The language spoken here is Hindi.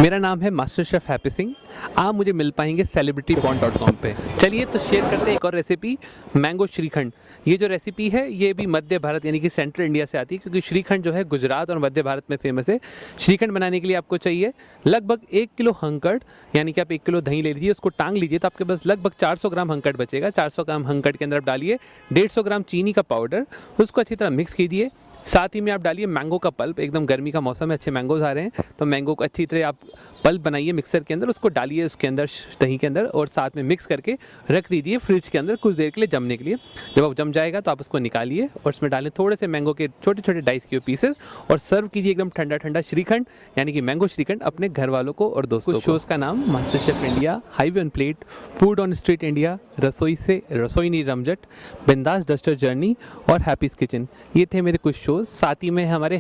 मेरा नाम है मास्टर शेफ़ हैप्पी सिंह। आप मुझे मिल पाएंगे celebritypon.com पे। चलिए तो शेयर करते हैं एक और रेसिपी, मैंगो श्रीखंड। ये जो रेसिपी है ये भी मध्य भारत यानी कि सेंट्रल इंडिया से आती है, क्योंकि श्रीखंड जो है गुजरात और मध्य भारत में फेमस है। श्रीखंड बनाने के लिए आपको चाहिए लगभग 1 किलो हंकड़, यानी कि आप 1 किलो दही ले लीजिए, उसको टांग लीजिए तो आपके पास लगभग 400 ग्राम हंकड़ बचेगा। 400 ग्राम हंकड़ के अंदर आप डालिए 150 ग्राम चीनी का पाउडर, उसको अच्छी तरह मिक्स कीजिए। साथ ही में आप डालिए मैंगो का पल्प। एकदम गर्मी का मौसम है, अच्छे मैंगोज आ रहे हैं, तो मैंगो को अच्छी तरह आप पल्प बनाइए मिक्सर के अंदर, उसको डालिए उसके अंदर दही के अंदर और साथ में मिक्स करके रख दीजिए फ्रिज के अंदर कुछ देर के लिए जमने के लिए। जब आप जम जाएगा तो आप उसको निकालिए और उसमें डालें थोड़े से मैंगो के छोटे छोटे डाइस किए पीसेस और सर्व कीजिए एकदम ठंडा ठंडा श्रीखंड, यानी कि मैंगो श्रीखंड अपने घर वालों को और दोस्तों को। शोज़ का नाम master chef India, highway on plate, food on street India, रसोई से रसोई नहीं रमझट, बिंदास डस्टर जर्नी और हैप्पीज किचन। ये थे मेरे कुछ शोज़। साथ ही में हमारे